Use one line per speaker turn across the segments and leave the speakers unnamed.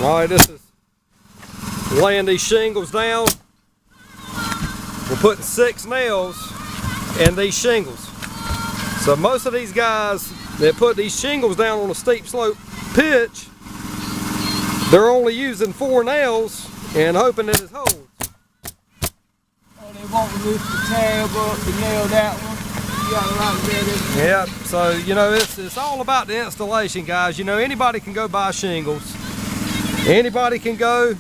All right, this is laying these shingles down. We're putting 6 nails in these shingles. So most of these guys that put these shingles down on a steep slope pitch, they're only using 4 nails and hoping that it holds.
Oh, they won't lift the tab up to nail that one. You got a lot of that.
Yeah, so you know, it's all about the installation, guys. You know, anybody can go buy shingles. Anybody can go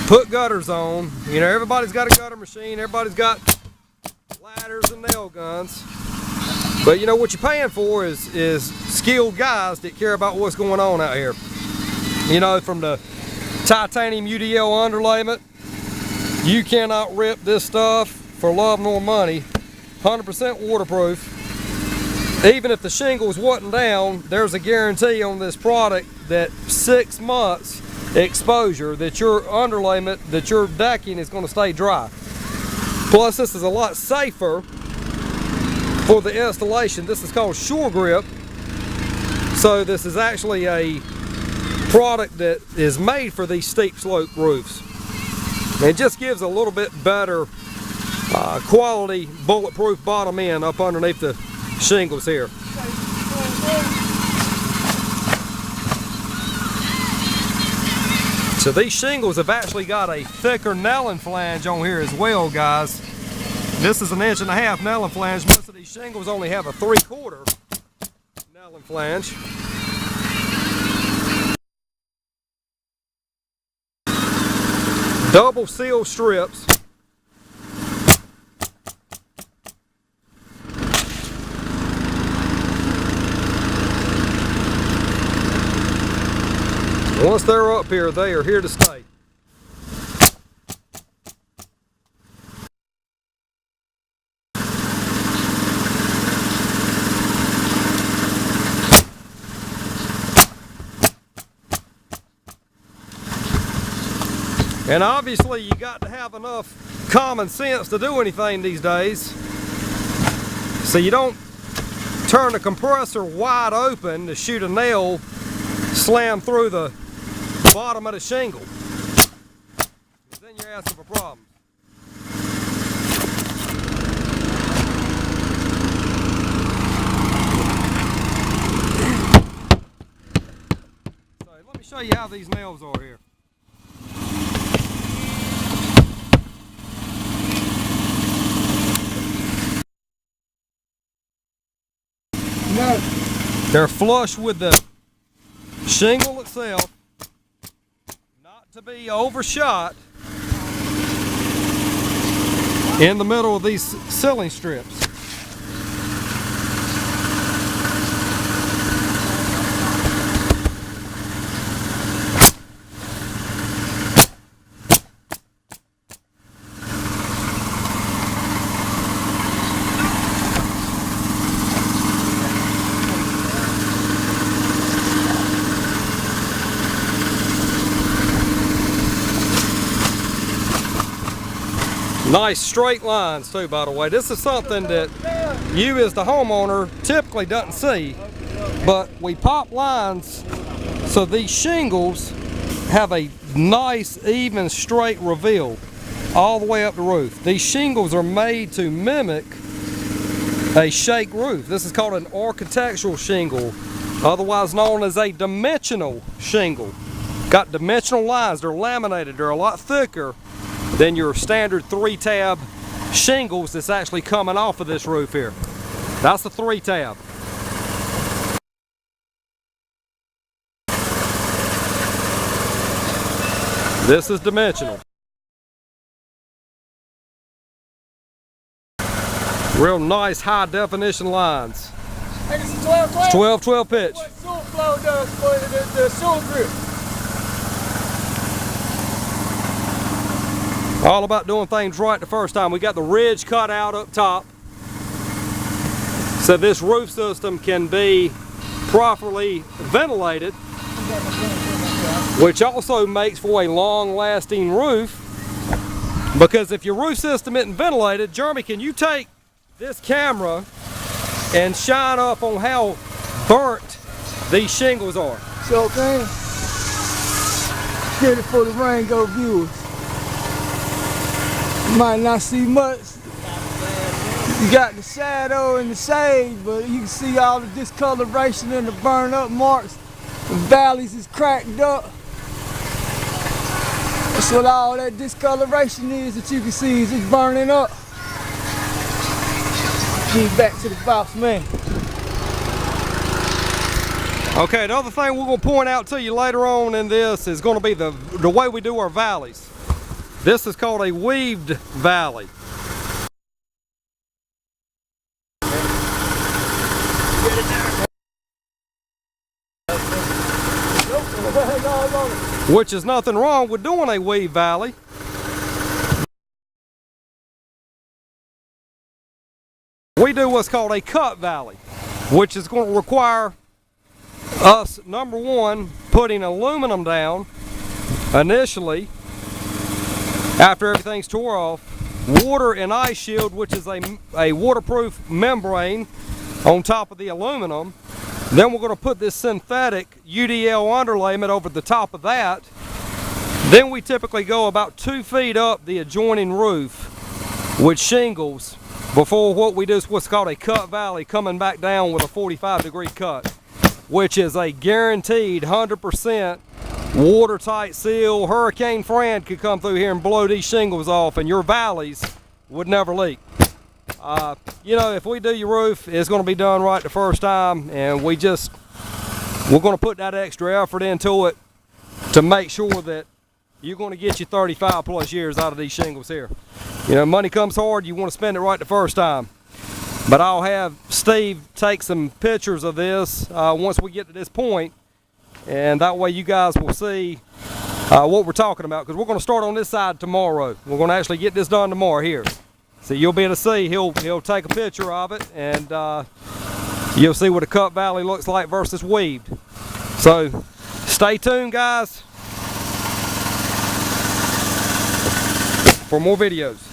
put gutters on. You know, everybody's got a gutter machine. Everybody's got ladders and nail guns. But you know, what you're paying for is skilled guys that care about what's going on out here. You know, from the titanium UDL underlayment, you cannot rip this stuff for love nor money. 100% waterproof. Even if the shingles wasn't down, there's a guarantee on this product that 6 months exposure that your underlayment, that your decking is going to stay dry. Plus, this is a lot safer for the installation. This is called Shore Grip. So this is actually a product that is made for these steep slope roofs. It just gives a little bit better quality bulletproof bottom end up underneath the shingles here. So these shingles have actually got a thicker nailing flange on here as well, guys. This is an 1.5 inch nailing flange. Most of these shingles only have a 3/4 nailing flange. Double seal strips. Once they're up here, they are here to stay. And obviously you got to have enough common sense to do anything these days. So you don't turn the compressor wide open to shoot a nail slam through the bottom of the shingle. Then you're asking for problems. So let me show you how these nails are here. They're flush with the shingle itself, not to be overshot in the middle of these ceiling strips. Nice straight lines too, by the way. This is something that you as the homeowner typically doesn't see, but we pop lines so these shingles have a nice, even, straight reveal all the way up the roof. These shingles are made to mimic a shake roof. This is called an architectural shingle, otherwise known as a dimensional shingle. Got dimensional lines, they're laminated, they're a lot thicker than your standard 3-tab shingles that's actually coming off of this roof here. That's the 3-tab. This is dimensional. Real nice high definition lines. 12-12 pitch.
What Shore Flow does for the Shore Grip.
All about doing things right the first time. We got the ridge cut out up top, so this roof system can be properly ventilated, which also makes for a long-lasting roof, because if your roof system isn't ventilated, Jeremy, can you take this camera and shine up on how burnt these shingles are?
Sure can. Get it for the Rain-Go viewers. You might not see much. You got the shadow and the shade, but you can see all the discoloration and the burn up marks. The valleys is cracked up. That's what all that discoloration is that you can see is it's burning up. Get back to the box, man.
Okay, the other thing we're going to point out to you later on in this is going to be the way we do our valleys. This is called a weaved valley. Which is nothing wrong with doing a weave valley. We do what's called a cut valley, which is going to require us, number one, putting aluminum down initially after everything's tore off, water and ice shield, which is a waterproof membrane on top of the aluminum. Then we're going to put this synthetic UDL underlayment over the top of that. Then we typically go about 2 feet up the adjoining roof with shingles before what we do is what's called a cut valley, coming back down with a 45-degree cut, which is a guaranteed 100% watertight seal. Hurricane Fran could come through here and blow these shingles off and your valleys would never leak. You know, if we do your roof, it's going to be done right the first time, and we're going to put that extra effort into it to make sure that you're going to get you 35 plus years out of these shingles here. You know, money comes hard, you want to spend it right the first time. But I'll have Steve take some pictures of this once we get to this point, and that way you guys will see what we're talking about, because we're going to start on this side tomorrow. We're going to actually get this done tomorrow here. So you'll be able to see, he'll take a picture of it, and you'll see what a cut valley looks like versus weaved. So stay tuned, guys, for more videos.